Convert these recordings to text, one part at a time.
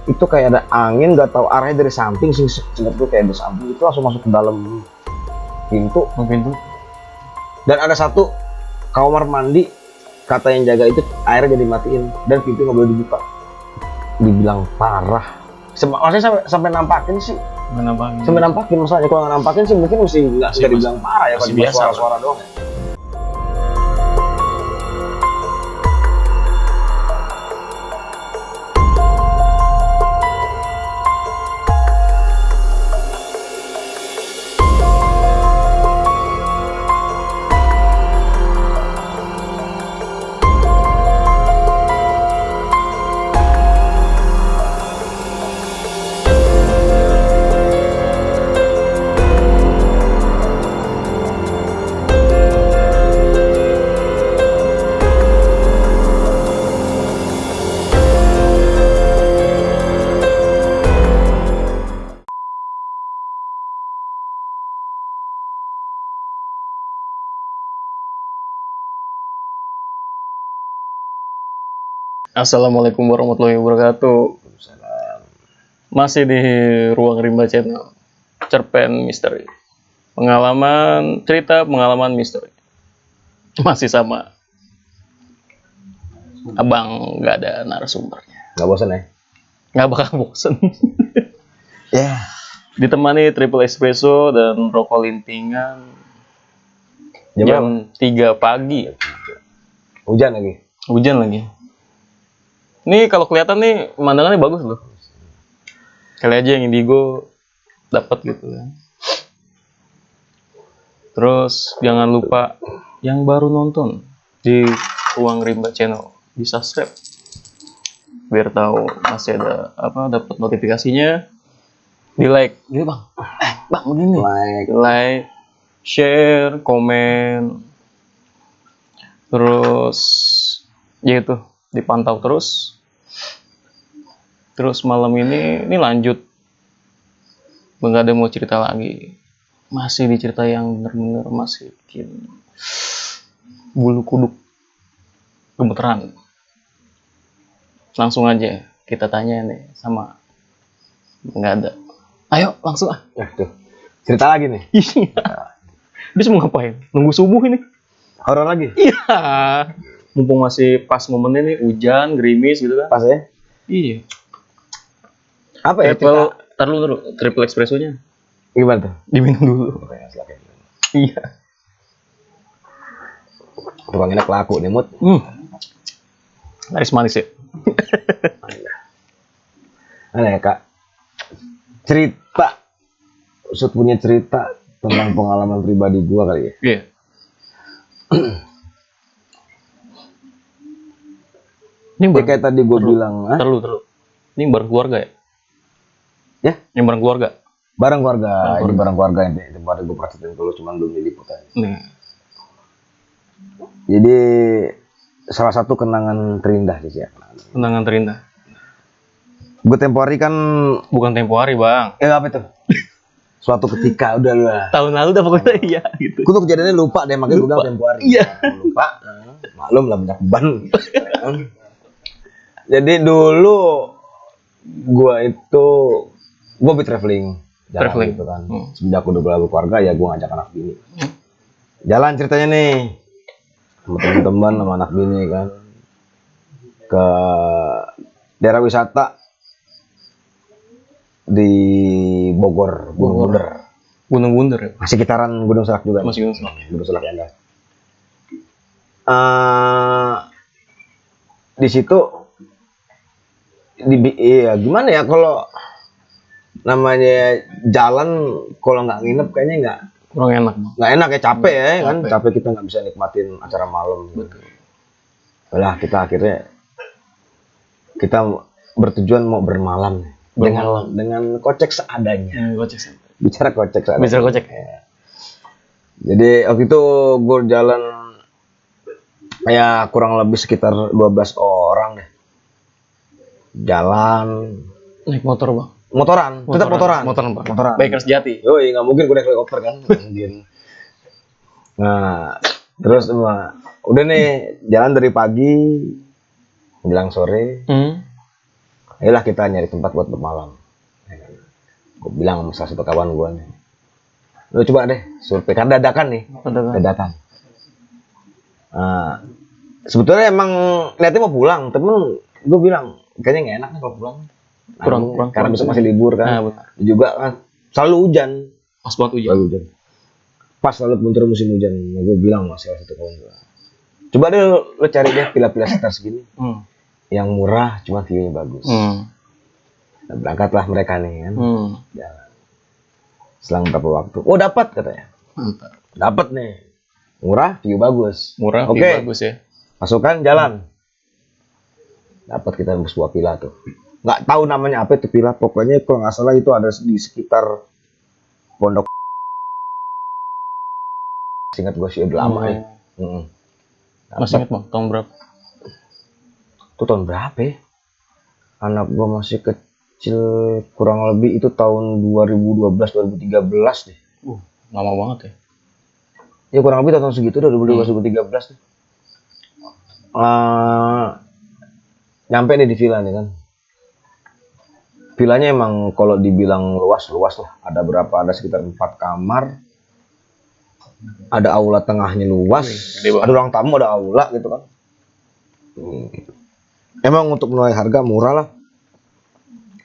itu kayak ada angin nggak tahu arahnya dari samping sih, tuh kayak dari samping itu langsung masuk ke dalam pintu. Dan ada satu kamar mandi, kata yang jaga itu airnya jadi matiin dan pintu nggak boleh dibuka. Dibilang parah. Maksudnya sampai nampakin sih. Sampai nampakin, masalahnya kalau nggak nampakin sih mungkin mesti nggak dibilang parah ya, kalau suara-suara doang ya. Assalamualaikum warahmatullahi wabarakatuh. Masih di Ruang Rimba Channel, cerpen misteri, pengalaman misteri. Masih sama Abang, nggak ada narasumbernya. Nggak bosan ya? Nggak bakal bosen. Ya. Ditemani triple espresso dan rokok lintingan. Jam 3 pagi. Hujan lagi. Nih kalau kelihatan nih pemandangannya bagus loh. Kali aja yang indigo dapat gitu kan. Terus jangan lupa yang baru nonton di Ruang Rimba Channel di subscribe biar tahu masih ada dapat notifikasinya. Di like, gitu bang. Bang begini. Like, share, komen. Terus ya itu dipantau terus. Terus malam ini lanjut. Nggak ada mau cerita lagi. Masih dicerita yang bener-bener masih bikin bulu kuduk gemeteran. Langsung aja kita tanya nih sama nggak ada. Ayo langsung ah. Ya, tuh. Cerita lagi nih. Dia mau ngapain? Nunggu subuh ini. Horor lagi? Iya. Mumpung masih pas momennya nih, hujan, gerimis gitu kan. Pas ya? Iya. Apa ya? Tar dulu, triple espressonya. Gimana tuh? Diminum dulu. Iya. Tukang enak laku nih, Mut. Manis ya. Aneh ya, Kak. Cerita. Usut punya cerita tentang pengalaman pribadi gua kali ya. Iya. Ini kayak tadi gua bilang, terlalu. Ini bareng keluarga ya? Ya? Yang bareng keluarga? Bareng keluarga. Ini bareng keluarga yang tempat gua perhatiin dulu, cuman belum diliput aja. Jadi salah satu kenangan terindah sih ya. Kenangan terindah. Gue tempo hari kan. Bukan tempo hari bang. Ya apa itu? Suatu ketika udah lah. Tahun lalu udah pokoknya iya gitu. Gue tuh kejadiannya lupa deh, makanya gue bilang tempo hari. Iya. Lupa. Maklum lah banyak beban. Jadi dulu gue traveling. Jalan gitu kan. Semenjak udah berkeluarga ya gue ngajak anak bini. Jalan ceritanya nih. Sama teman-teman sama anak bini kan. Ke daerah wisata di Bogor, Gunung Bunder ya? Masih sekitaran Gunung Salak juga. Masih Gunung Salak ya. Di situ gimana ya kalau namanya jalan kalau nggak nginep kayaknya nggak enak ya, capek ya kan, capek kita nggak bisa nikmatin acara malam. Betul. Lah kita akhirnya bertujuan mau bermalam. Dengan kocek seadanya. Bicara kocek seadanya. Ya. Jadi waktu itu gue jalan ya kurang lebih sekitar 12 orang deh. Jalan naik motor bang. Tetap motoran. Biker sejati. Yoi, nggak mungkin gue naik helikopter kan. Nah, terus udah nih jalan dari pagi menjelang sore. Ayolah kita nyari tempat buat bermalam. Gue bilang sama salah satu kawan gue nih, lu coba deh survei, kan dadakan nih, dadakan. Sebetulnya emang niatnya mau pulang, temen gue bilang kayaknya nggak enak nih kalau pulang. Kurang, Karena besok masih libur kan. benar. Juga kan selalu hujan. Pas banget hujan. Selalu hujan. Pas selalu bentar musim hujan. Gue bilang sama salah satu kawan gue, coba deh lu cari deh villa-villa sekitar segini. Yang murah cuma view-nya bagus. Nah, berangkatlah mereka nih kan. Jalan. Selang beberapa waktu, oh dapat katanya. Mantap. Dapat nih. Murah, view bagus. Murah, Oke. view bagus ya. Masukkan jalan. Dapat kita sebuah villa tuh. Nggak tahu namanya apa itu villa, pokoknya kalau nggak salah itu ada di sekitar Pondok. Singkat gue sih udah lama ya. Masih ingat bang, tahun berapa? Itu tahun berapa ya? Anak gue masih kecil, kurang lebih itu tahun 2012-2013 deh. Lama banget ya. Ya kurang lebih tahun segitu, 2012-2013 deh. Nyampe nih di villa nih kan. Villanya emang kalau dibilang luas lah. Ada berapa? Ada sekitar 4 kamar. Ada aula tengahnya luas. Ada ruang tamu, ada aula gitu kan. Emang untuk menilai harga murah lah.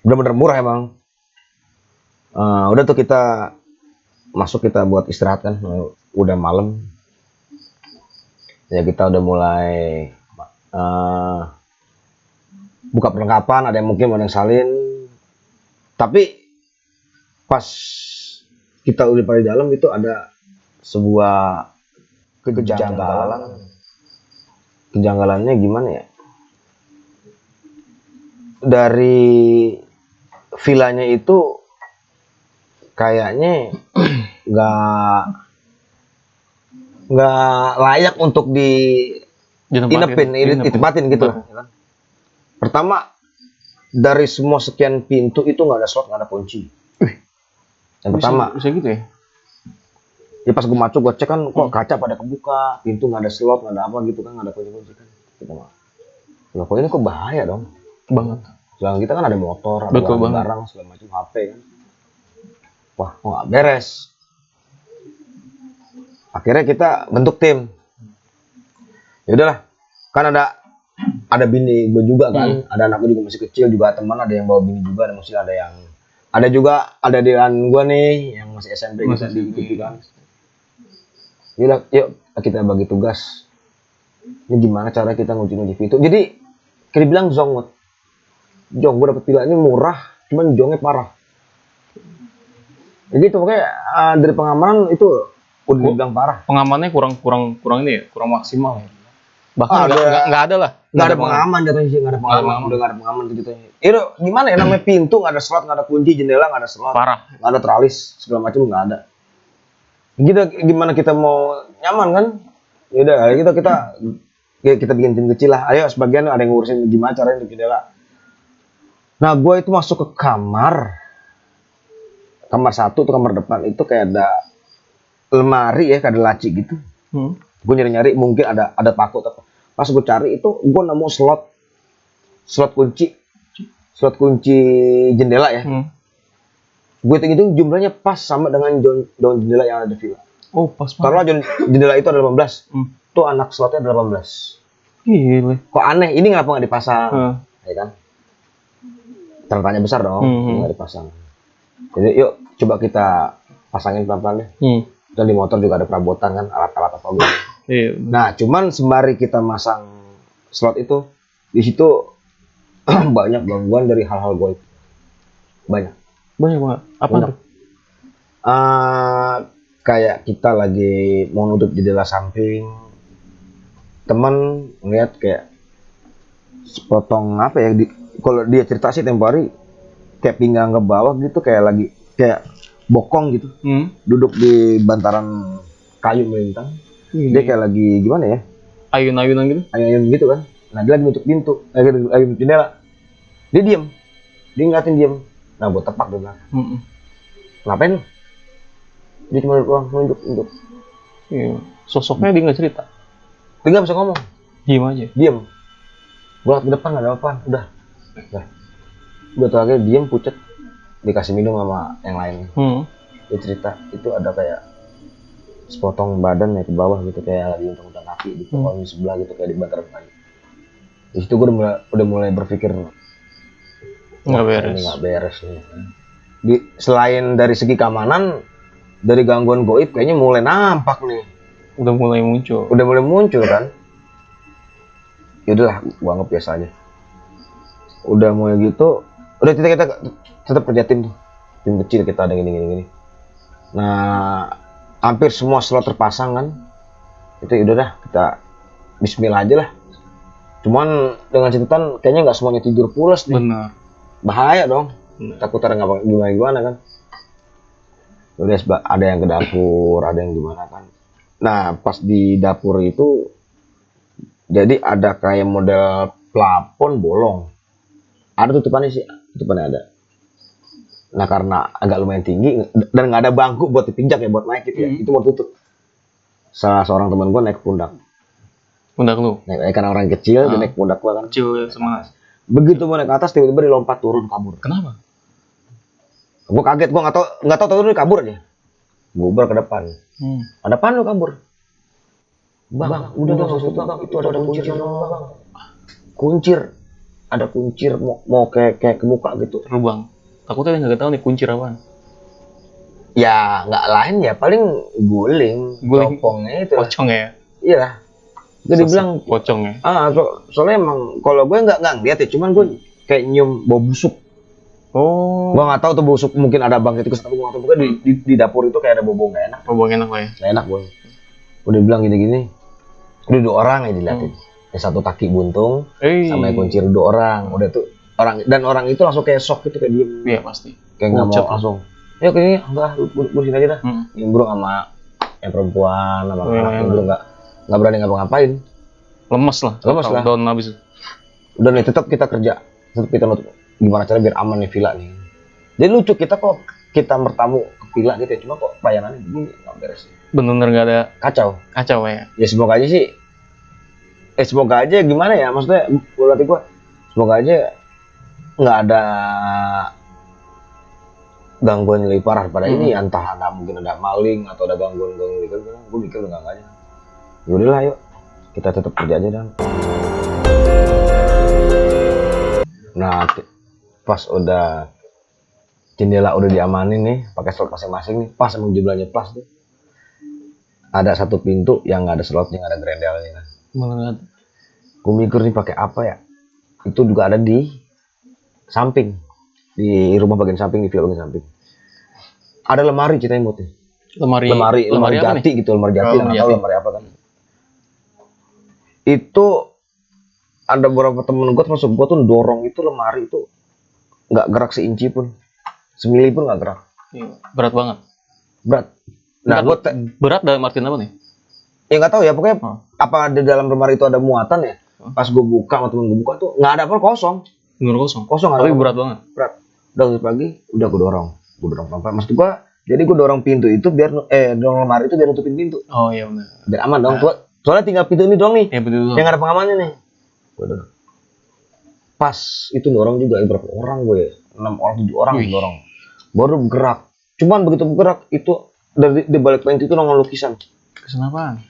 Bener-bener murah emang. Udah tuh kita masuk, kita buat istirahat kan. Udah malam. Ya kita udah mulai buka perlengkapan, ada yang mungkin mau yang salin. Tapi pas kita udah pada dalam itu ada sebuah kejanggalan. Kejanggalannya gimana ya? Dari villanya itu kayaknya nggak layak untuk ditempatin gitu lah. Pertama, dari semua sekian pintu itu nggak ada slot, nggak ada kunci. Yang pertama. Bisa gitu ya? Ya pas gue masuk, gue cek kan kok kaca pada kebuka, pintu nggak ada slot, nggak ada apa gitu kan, nggak ada kunci kan. Kita mah. Loh kok ini kok bahaya dong? Banget. Selain kita kan ada motor, ada barang segala macam, HP kan. Wah, kok nggak beres. Akhirnya kita bentuk tim. Ya udahlah, kan ada bini gue juga kan, ada anak gue juga masih kecil, juga teman ada yang bawa bini juga, ada juga dewan gue nih yang masih SMP bisa diikuti kan. Yaudah, yuk kita bagi tugas. Ini gimana cara kita nguji pintu? Jadi kita bilang Jong gue dapet villa ini murah, cuman jongnya parah. Jadi pokoknya dari pengamanan itu udah dibilang parah. Pengamannya kurang ini ya, kurang maksimal ya. Bahkan nggak ada lah. Nggak ada pengaman jatuhnya sih, nggak ada pengaman gitu. Itu gimana ya, namanya pintu nggak ada slot, nggak ada kunci, jendela nggak ada slot, parah, nggak ada tralis segala macam nggak ada. Gitu gimana kita mau nyaman kan? Ya udah kita bikin tim kecil lah. Ayo sebagian ada yang ngurusin gimana caranya untuk jendela. Nah gue itu masuk ke kamar satu tuh, kamar depan itu kayak ada lemari ya, kayak ada laci gitu. Gue nyari mungkin ada paku atau apa. Pas gue cari itu gue nemu slot kunci jendela ya. Gue hitung jumlahnya pas sama dengan daun jendela yang ada di villa. Oh pas. Taruhlah jendela itu ada 18. Tuh anak slotnya ada 18. Gila. Kok aneh, ini ngapa nggak dipasang? Ya kan? Tanya besar dong, nggak dipasang. Jadi yuk coba kita pasangin pelan-pelan deh. Dan di motor juga ada perabotan kan, alat-alat apa gitu. Nah, cuman sembari kita masang slot itu, di situ banyak gangguan dari hal-hal goib. Banyak banget. Apa tuh? Kayak kita lagi mau nutup jendela samping, teman ngeliat kayak sepotong apa ya? Kalau dia cerita sih tempo hari kayak pinggang ke bawah gitu, kayak bokong gitu, duduk di bantaran kayu melintang. Dia kayak lagi gimana ya? Ayun-ayunan gitu? Ayun-ayun gitu kan. Nah dia lagi nutup pintu, lagi nutup jendela. Dia diem, dia ngeliatin diem. Nah gue tepak dia bilang, ngapain lu? Dia cuma nunduk. Sosoknya dia nggak cerita? Dia nggak bisa ngomong. Diem aja? Diem. Gue liat ke depan nggak ada apa-apa, udah. Udah tuh akhirnya diem pucet, dikasih minum sama yang lain. Dia cerita itu ada kayak sepotong badan naik ke bawah gitu, kayak lagi untung-untung kaki di pohon sebelah gitu, kayak di bantaran kali. Di situ gue udah mulai berpikir Nggak beres. Ini nggak beres nih. Selain dari segi keamanan, dari gangguan goib kayaknya mulai nampak nih. Udah mulai muncul. Kan. Yaudahlah, gua anggap biasa aja. Udah mulai gitu, udah kita tetap kerja tim kecil, kita ada gini. Nah, hampir semua slot terpasang kan. Itu udah dah, kita bismillah aja lah. Cuman dengan catatan kayaknya nggak semuanya tidur pulas nih. Benar. Bahaya dong. Takut nggak gimana kan. Udah ada yang ke dapur, ada yang gimana kan. Nah, pas di dapur itu jadi ada kayak model plafon bolong. Ada tutupannya ada. Nah, karena agak lumayan tinggi dan nggak ada bangku buat dipinjak ya, buat naik gitu ya. Itu mau tutup. Salah seorang teman gue naik pundak. Pundak lu? Naik karena orang kecil, dia naik pundak gue kan. Kecil semangat. Begitu mau naik ke atas, tiba-tiba dia lompat turun kabur. Kenapa? Gue kaget, gue nggak tahu turun kabur aja. Bubar ke depan. Ada apaan lu kabur? Bang, udah dong, itu ada kuncir bang. Kuncir, ada kuncir mau kayak ke muka gitu. Lu bang, takutnya dia nggak tahu nih kuncir apaan. Ya nggak lain ya, paling guling. Copongnya itu. Pocong ya? Iya. Gue dibilang pocong ya. Soalnya emang kalau gue nggak ngeliat ya, cuman gue kayak nyium bau busuk. Oh. Gue nggak tahu tuh busuk, mungkin ada bangkai tikus, tapi gue nggak tahu. Pokoknya di dapur itu kayak ada bau nggak enak. Bau enak lah ya. Nggak enak gue. Udah bilang gini. Udah 2 orang ya dilihatin. Yang satu kaki buntung, sama yang kuncir 2 orang. Udah tuh orang itu langsung kayak shock gitu, kayak diem. Iya pasti. Kayak nggak mau langsung. Ya kayaknya enggak, lu sini aja dah. Nimbrung sama yang perempuan, sama anak nimbrung nggak berani ngapa-ngapain. Lemes lah. Down habis. Udah nih, tetap kita kerja, tetap kita nutup. Gimana cara biar aman nih villa nih. Jadi lucu, kita bertamu ke villa gitu ya, cuma kok pelayanannya begini, nggak beres. Bener-bener nggak ada. Kacau ya. Ya semoga aja sih. Semoga aja gimana ya, maksudnya berarti gua semoga aja nggak ada gangguan yang lebih parah pada ini, entah ada mungkin ada maling atau ada gangguan gitu. Gue mikir udah nggak aja. Yaudah lah, yuk kita tetap kerja aja dan. Nah, pas udah jendela udah diamanin nih, pakai slot masing-masing nih, pas emang jumlahnya pas tuh. Ada satu pintu yang nggak ada slotnya, nggak ada grendelnya kan. Bener. Gue mikir nih pakai apa ya? Itu juga ada di samping, di rumah bagian samping, di villa bagian samping. Ada lemari ceritanya mutih. Lemari jati gitu, lemari jati, nggak tahu lemari apa kan. Itu ada beberapa temen gue termasuk gue tuh dorong itu lemari itu nggak gerak seinci pun, semili pun nggak gerak. Berat banget. Berat. Nah, berat dalam artian apa nih? Ya nggak tahu ya, pokoknya apa di dalam lemari itu ada muatan ya. Pas gue buka, sama temen gue buka tuh nggak ada apa, kosong. Kosong. Tapi berat banget. Berat. Udah pagi, udah gue dorong pelan-pelan. Maksud gue, jadi gue dorong pintu itu biar dorong lemari itu biar nutupin pintu. Oh iya benar. Biar aman dong. Soalnya tinggal pintu ini doang nih. Ya, betul. Yang ada pengamannya nih. Gue dorong. Pas itu dorong juga berapa orang gue ya? 6 orang, 7 orang dorong. Baru bergerak. Cuman begitu bergerak itu dari di balik pintu itu nongol lukisan. Lukisan apaan?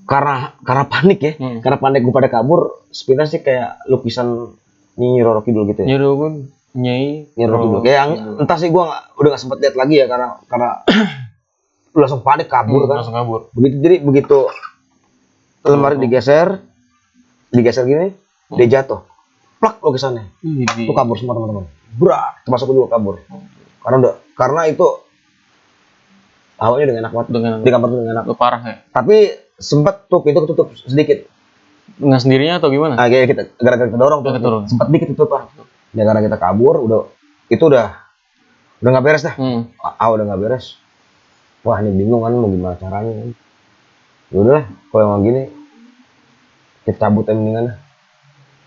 Karena panik ya. Karena panik gue pada kabur, sepintas sih kayak lukisan Nyi Roro Kidul gitu ya. Nyi Roro Kidul. Kayak entah sih gue udah gak sempet lihat lagi ya, karena langsung panik kabur kan. Langsung kabur. Begitu lemari digeser gini, dia jatuh. Plak lukisannya. Itu kabur semua teman-teman. Berat, termasuk gue juga kabur. Karena itu awalnya udah enak banget. Di kamar tuh enak. Parah ya. Tapi sempat tuh pintu ketutup sedikit. Nggak sendirinya atau gimana? Kayak kita gara-gara kita dorong tuh. Sempat dikit tutup lah. Ya karena kita kabur, udah nggak beres dah. Udah nggak beres. Wah, ini bingung kan mau gimana caranya kan. Ya udah, kalau emang gini kita cabut aja mendingan lah.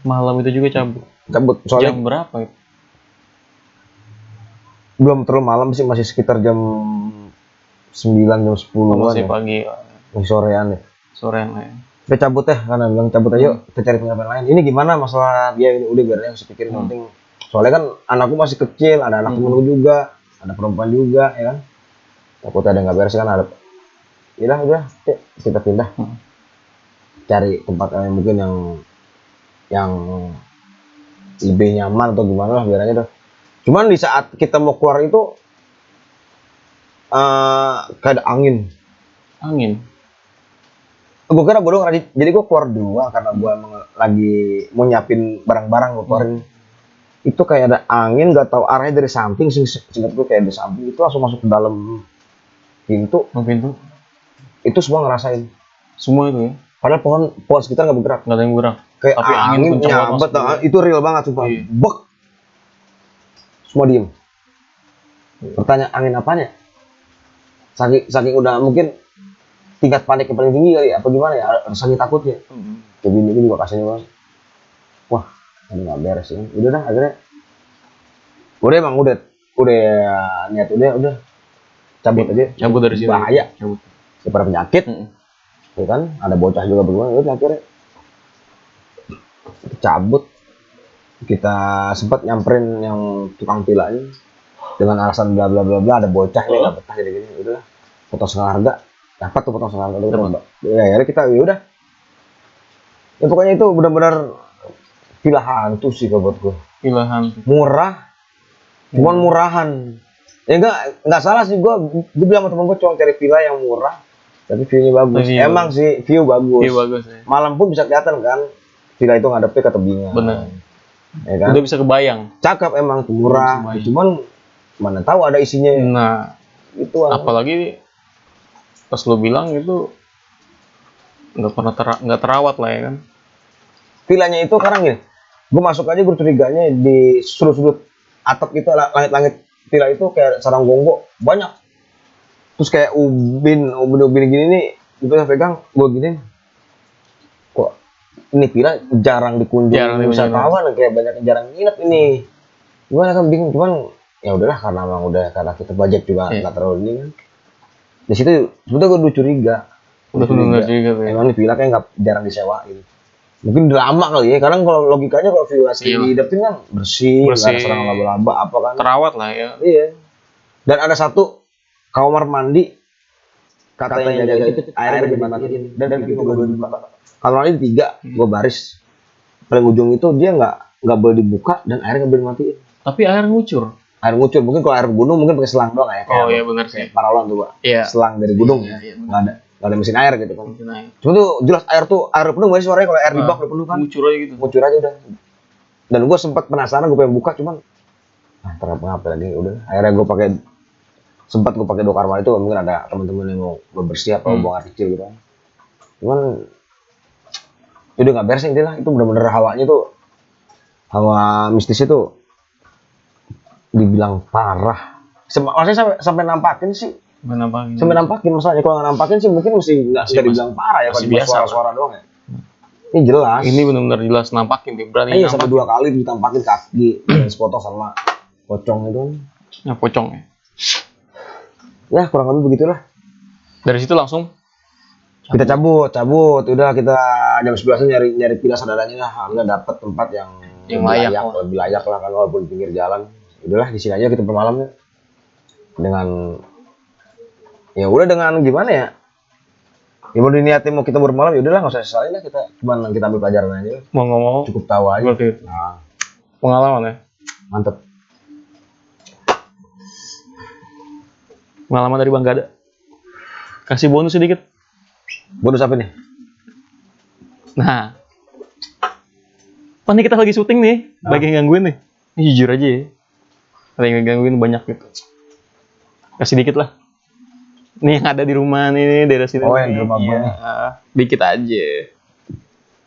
Malam itu juga cabut. Soalnya jam berapa itu? Belum terlalu malam sih, masih sekitar jam 9, jam 10 masih ya. Pagi. Sorean ya. Sorean ya. Kita cabut ya, karena bilang cabut aja, kita cari pengapain lain. Ini gimana masalah dia ini, udah biar yang saya pikirin, penting Soalnya kan anakku masih kecil, ada anak temenku juga, ada perempuan juga, ya kan. Takut ada nggak beres kan, ada. Udah, yuk, kita pindah. Cari tempat yang mungkin yang lebih nyaman atau gimana lah biarnya tuh. Cuman di saat kita mau keluar itu kayak ada angin. Gue kira bodoh, jadi gue keluar dua karena gue emang lagi mau nyiapin barang-barang gue keluarin. Itu kayak ada angin, gak tahu arahnya dari samping, singkat gue kayak dari samping itu langsung masuk ke dalam pintu. Itu semua ngerasain. Semua itu ya. Padahal pohon sekitar nggak bergerak. Nggak ada yang bergerak. Kayak tapi angin nyabet, itu real banget sumpah. Iya. Bek. Semua diem. Pertanyaan angin apanya? Saking udah mungkin tingkat panik yang paling tinggi kali, apa gimana ya? Saking takutnya. Kayak gini juga kasihnya banget. Wah, ini nggak beres ini. Udah dah akhirnya. Udah niat udah cabut aja. Cabut dari sini. Bahaya. Cabut. Daripada penyakit. Ya kan, ada bocah juga bagaimana, udah akhirnya cabut. Kita sempat nyamperin yang tukang pilanya dengan alasan bla bla bla bla, ada bocah nih nggak betah jadi gini, udahlah potong setengah harga, dapat tuh potong setengah harga dulu. Ya akhirnya kita udah, ya pokoknya itu benar-benar villa hantu sih kalau buat gue. Villa hantu. Murah, cuman murahan. Ya nggak salah sih, gue bilang sama temen gue cuma cari villa yang murah tapi view-nya bagus. Emang sih view bagus. View bagus ya. Malam pun bisa kelihatan kan villa itu ngadepnya ke tebingan. Bener. Ya kan? Udah bisa kebayang. Cakep emang, murah. Cuman mana tahu ada isinya. Nah, itu apalagi pas lu bilang itu nggak pernah nggak terawat lah ya kan. Villanya itu sekarang gini, gue masuk aja gue curiganya di sudut-sudut atap itu, langit-langit villa itu kayak sarang gonggo banyak. Terus kayak ubin gini nih, gue pegang, gue gini, kok ini villa jarang dikunjungi wisatawan, kayak banyak yang jarang nginep ini. Gimana kan bingung, cuman ya udahlah karena kita budget juga nggak terlalu ini kan. Di situ sebetulnya gue udah curiga. Emang ini villa kayak nggak jarang disewain. Mungkin udah lama kali ya, karena kalau logikanya kalau villa dihidupin kan bersih, nggak ada serang laba-laba apa kan. Terawat lah ya. Iya. Dan ada satu kamar mandi kata yang jaga itu airnya dimatiin dan begitu gue buka kamar mandi 3 gue baris paling ujung itu dia nggak boleh dibuka dan airnya nggak boleh dimatiin. Tapi air ngucur Mungkin kalau air gunung mungkin pakai selang doang ya. Oh iya benar sih. Paralon tuh Pak. Iya. Selang dari gunung ya. Nggak ada mesin air gitu kan. Cuma tuh jelas air penuh nggak sih suaranya kalau air di bak udah penuh kan. Ngucur aja udah. Dan gue sempat penasaran, gue pengen buka cuman terapa lagi udah. Akhirnya gue sempat pakai 2 kamar itu, mungkin ada teman-teman yang mau bebersih atau buang air kecil gitu kan. Cuman udah nggak beres intinya, itu benar-benar hawanya tuh, hawa mistisnya tuh dibilang parah. Maksudnya sampai nampakin sih. Sampai nampakin masalahnya, kalau nggak nampakin sih mungkin mesti nggak dibilang parah ya, kalau suara-suara doang ya. Ini jelas. Ini benar-benar jelas nampakin nih, berani. Iya, sampai 2 kali ditampakin kaki dan sepotong sama pocong itu. Ya pocong ya. Ya kurang lebih begitulah. Dari situ langsung kita cabut. Udah kita jam 11 nyari villa saudaranya lah. Alhamdulillah dapat tempat yang lebih layak lah kan, walaupun di pinggir jalan. Udahlah di sini aja kita bermalam ya. Dengan gimana ya? Ya mau diniatin mau kita bermalam ya udahlah, nggak usah sesalin lah, kita ambil pelajaran aja. Mau ngomong cukup tahu aja. Nah, pengalaman ya. Mantep. Pengalaman dari Bang Gada. Kasih bonus sedikit. Bonus apa nih? Nah, nih kita lagi syuting nih, lagi gangguin nih. Ini jujur aja ya. Ada yang gangguin banyak gitu. Kasih dikit lah. Nih yang ada di rumah nih, daerah sini. Oh, yang di rumah gue nih. Dikit aja.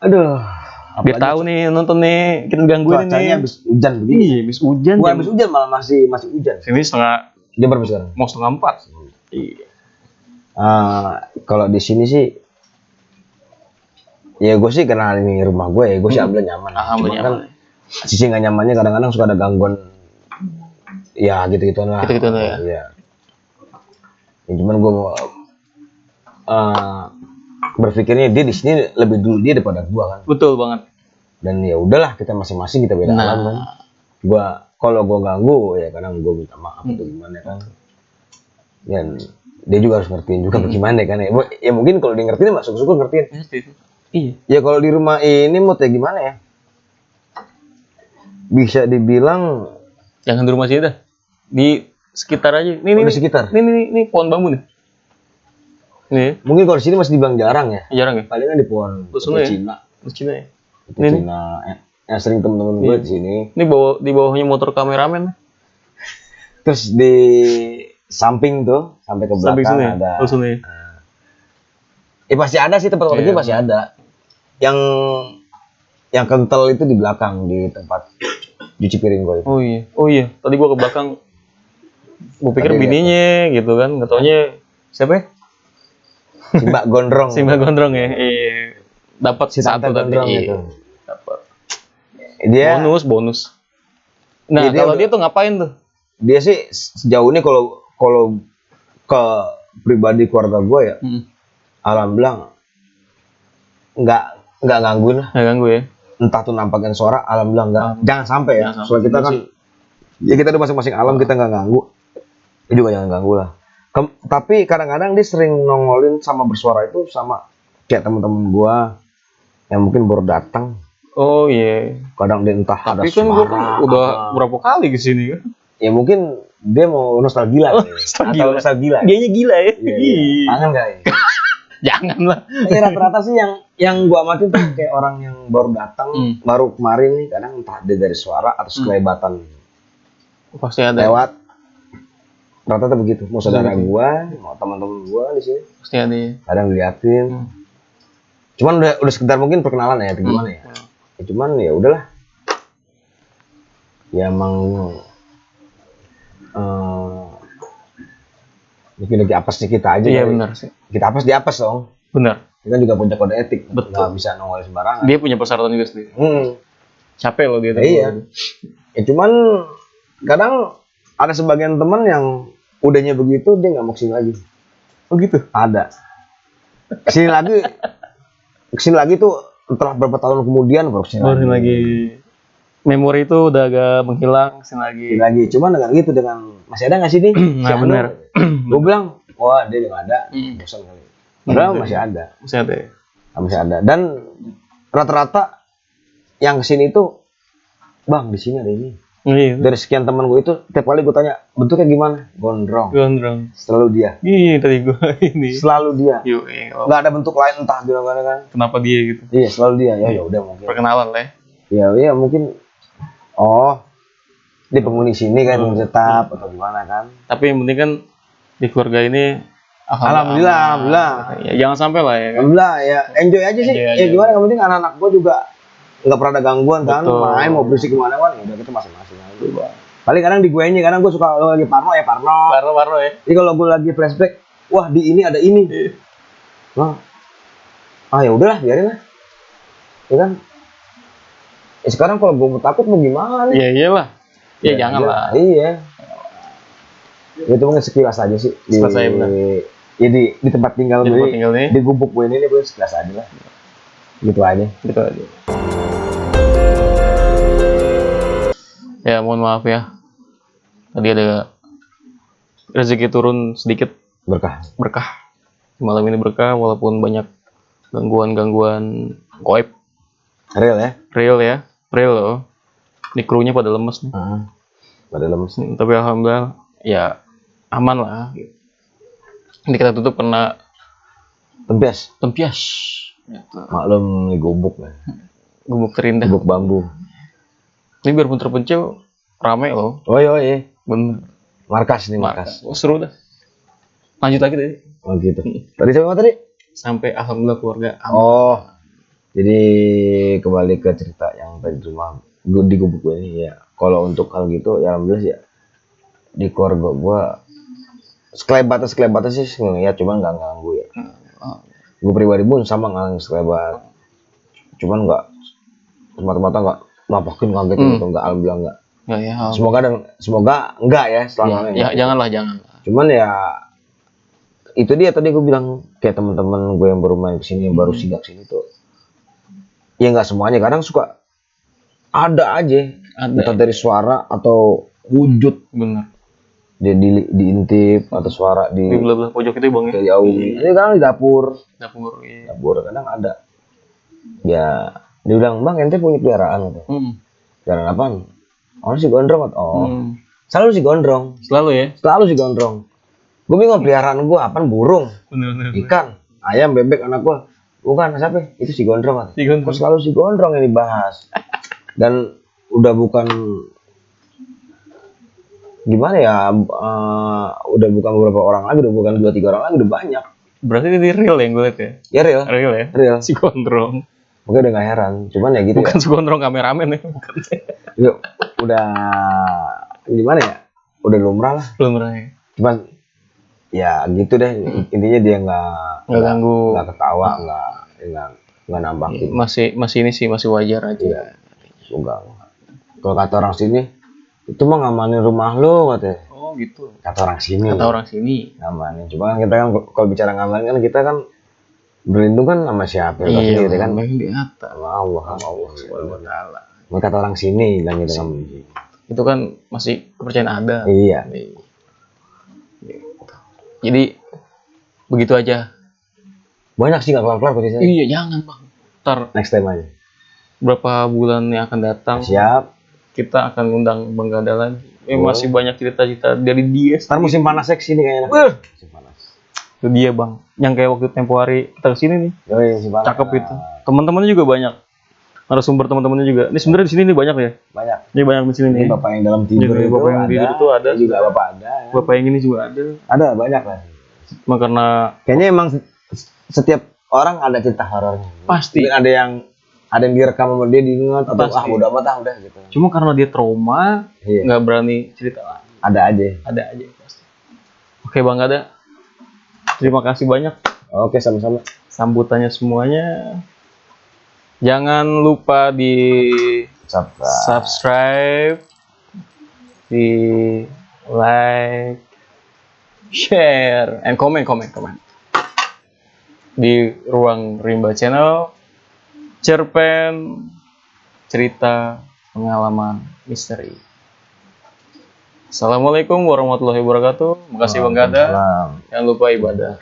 Aduh. Biar tahu nih nonton nih, kita gangguin nih. Cuacanya habis hujan begini. Iya, habis hujan. Bukan habis hujan, malah masih hujan. Sini Jam berapa sekarang? mau 3:30. Iya. Kalau di sini sih, ya gue sih karena ini rumah gue ya, gue sih alhamdulillah nyaman. Cuma kan sisi nggak nyamannya kadang-kadang suka ada gangguan. Ya gitu-gitu lah. Gitu-gitu lah ya. Iya. Ya, cuman gue berpikirnya dia di sini lebih dulu dia daripada gue kan. Betul banget. Dan ya udahlah, kita masing-masing kita beda alam kan. Kalau gua ganggu ya kadang gua minta maaf atau gimana kan. Dan dia juga harus ngertiin juga bagaimana kan ya mungkin kalau dia ngertiin masuk-masuk ngertiin. Iya. Ya kalau di rumah ini mau kayak gimana ya? Bisa dibilang Jangan di rumah sini dah. Di sekitar aja. Nih, di sekitar. Nih pohon bambu nih. Nih, Mungkin kalau di sini masih dibilang jarang ya. jarang ya? Palingan di pohon Sana ya? Cina. Cina ya. Itu Ini. Cina yang sering temen-temen gue di sini. Ini di bawahnya motor kameramen. Terus di samping tuh sampai ke Samping belakang sini. ada. Oh, sini. Pasti ada sih tempat parkir pasti ada. Yang kental itu di belakang di tempat cuci piring gue itu. Oh iya. Tadi gua ke belakang. Gua pikir Tadi bininya gitu kan. Nggak taunya siapa ya? Si Mbak Gondrong. Si Mbak Gondrong ya. Iya. Dapat Si Tante satu tadi. Gondrong Iya. itu. Dapat. Dia Bonus. Nah, Iya, kalau dia tuh ngapain tuh? dia sih sejauh ini kalau ke pribadi keluarga gue ya, alhamdulillah nggak gangguin lah. Nggak ganggu ya. Entah tuh nampakin suara, alhamdulillah nggak. Jangan sampai ya. Jangan Soalnya kita kan, ya kita udah masing-masing alam, kita nggak ganggu. Dia juga jangan ganggu lah. Tapi kadang-kadang dia sering nongolin sama bersuara itu sama kayak teman-teman gue yang mungkin baru datang. Oh iya. Kadang dia entah ada Tapi kan gua suara. kan udah berapa kali kesini kan? Ya mungkin dia mau nostalgia. Oh, kali. nostalgia. Atau nostalgia. Dianya gila ya. Iya. Kangen gak ya? Jangan lah. Ya, rata-rata sih yang gua amatin tuh kayak orang yang baru datang, baru kemarin nih kadang entah dia dari suara atau sekelebatan Pasti ada. lewat. Rata-rata begitu. Mau saudara gua, mau teman-teman gua di sini. Pasti ada ya. Kadang diliatin. Cuman udah sekedar mungkin perkenalan ya, atau gimana ya. Ya cuman ya udahlah. Ya emang mungkin lagi apes nih kita aja. Iya kali. benar sih. Kita apes di apes dong. Benar. Kita juga punya kode etik. Betul. Nggak bisa nongol sembarangan. Dia punya persyaratan juga sendiri. Capek loh dia tuh. Iya. Ya cuman kadang ada sebagian teman yang udahnya begitu dia nggak mau kesini lagi. Oh gitu. Ada. Kesini lagi tuh setelah berapa tahun kemudian baru kesini Baru lagi. lagi. Memori itu udah agak menghilang, kesini lagi. Kesini lagi. Cuman dengan gitu dengan masih ada nggak sih nih? Nah, benar. Gue bilang, wah dia nggak ada. Bosan kali. Padahal masih ada. Masih ada ya? Masih ada. Dan rata-rata yang kesini itu, bang di sini ada ini. Iya. Dari sekian teman gue itu, tiap kali gue tanya, bentuknya gimana? Gondrong. Gondrong. Selalu dia. Iya tadi gua ini. Selalu dia. Yuk, iya. Nggak ada bentuk lain entah gimana kan. Kenapa dia gitu? Iya, selalu dia. Ya udah mungkin. Perkenalan lah Ya ya. iya mungkin. Oh, dia penghuni sini kan tetap atau gimana kan? Tapi yang penting kan di keluarga ini Alhamdulillah. Ya, jangan sampai lah ya kan. Alhamdulillah ya enjoy aja sih. Enjoy Ya aja. gimana yang penting anak-anak gue juga nggak pernah ada gangguan kan. Betul. Main mau berisik kemana kan? Ya udah kita masing-masing aja. Paling kadang di gue ini kadang gue suka lo lagi parno ya parno. Parno ya. Jadi kalau gue lagi flashback, wah di ini ada ini. Wah, ya udahlah biarin lah. Ya kan? Sekarang kalau gue mau takut mau gimana? Ya iyalah. Ya jangan lah. Iya. Itu mungkin sekilas aja sih. Sekilas aja, benar. Ya di tempat tinggal Di gue. tempat tinggal nih. Di gubuk gue ini gue sekilas aja lah. Gitu aja. Gitu aja. Ya mohon maaf ya. Tadi ada rezeki turun sedikit Berkah. Malam ini berkah walaupun banyak gangguan goib. Real ya? Real loh. Ini krunya pada lemes nih. Pada lemes. Tapi alhamdulillah ya aman lah. Ini kita tutup karena Tempias. Gitu. Maklum nih gubuk lah. Gubuk terindah. Gubuk bambu. Ini biarpun terpencil rame loh. Oh iya. Bener. Markas nih markas. Oh, seru dah. Lanjut lagi tadi. Oh gitu. Tadi sampai mana tadi? Sampai alhamdulillah keluarga aman. Oh. Jadi kembali ke cerita yang tadi rumah di gubuk gue ini ya. Kalau untuk hal gitu ya alhamdulillah ya di keluarga gue sekelebat sih ya cuman nggak ganggu ya. Gue pribadi pun sama nggak sekelebat. Cuman nggak semata-mata nggak nampakin kaget gitu nggak alhamdulillah nggak. Ya. Semoga enggak ya selamanya. Ya, janganlah. Cuman ya itu dia tadi gue bilang kayak teman-teman gue yang baru main kesini yang baru singgah sini tuh ya nggak semuanya kadang suka ada aja entah dari suara atau wujud Bener. dia diintip atau suara Di di belah-belah pojok itu bang ya. dari aumi. Ini kadang di dapur Iya. kadang ada. Ya dibilang bang ente punya peliharaan gitu. Peliharaan apaan? Oh si gondrong atau selalu si gondrong. Selalu ya. Selalu si gondrong. Gue bingung peliharaan gue apaan burung, Bener. ikan, ayam, bebek anak gue. Bukan siapa? Itu si gondrong kan. Si gondrong. Kok selalu si gondrong yang dibahas. Dan udah bukan gimana ya, udah bukan beberapa orang lagi, udah bukan 2-3 orang lagi, udah banyak. Berarti ini real yang gue liat ya. Ya real. Real ya. Real. Si gondrong. Mungkin udah gak heran, cuman ya gitu. Bukan si gondrong kameramen ya. Bukan. Ya. Udah gimana ya? Udah lumrah lah. Belum pernah. Cuman ya gitu deh. Intinya dia nggak Ganggu. nggak ketawa, nggak nambahin. Masih ini sih masih wajar aja. Enggak. Kalau kata orang sini, itu mah ngamanin rumah lo katanya. Oh gitu. Kata orang sini. Kata orang sini. Ngamanin. Cuma kan kita kan kalau bicara ngamanin kan kita kan berlindung kan sama siapa? Iya, gitu kan. yang di atas. Sama Allah, sama Allah. Subhanahu wa ta'ala. Kata orang sini bilang gitu kan. Itu kan masih kepercayaan ada. Iya. Jadi begitu aja. Banyak sih nggak kelar-kelar kok saya. Iya jangan bang. Ntar Next time aja. berapa bulan yang akan datang Siap. kita akan undang Bang Gada lagi. Boleh. Masih banyak cerita-cerita dari dia. Ntar musim panas sini kayaknya. Musim panas. Itu dia bang. Yang kayak waktu tempo hari kita kesini nih. Yoi, musim panas. Cakep itu. Teman-temannya juga banyak. Narasumber teman-temannya juga. Ini sebenarnya di sini nih banyak ya. Banyak. Ini banyak di sini nih. Ini bapak yang dalam tidur Jadi itu bapak yang tidur itu ada. Ini juga bapak ada. Ya. Bapak yang ini juga ada. Ada banyak lah. Cuma karena Kayaknya emang setiap orang ada cerita horornya. Pasti. Mungkin ada yang direkam sama dia diingat atau Pasti. bodo amat udah gitu. cuma karena dia trauma, Iya. nggak berani cerita lagi. Ada aja. Ada aja pasti. Oke Bang Gada. Terima kasih banyak Oke, sama-sama. sambutannya semuanya. Jangan lupa di subscribe, di like, share, and comment. Di Ruang Rimba Channel, cerpen, cerita, pengalaman, misteri. Assalamualaikum warahmatullahi wabarakatuh. Makasih Bang Gada. Waalaikumsalam. Jangan lupa ibadah.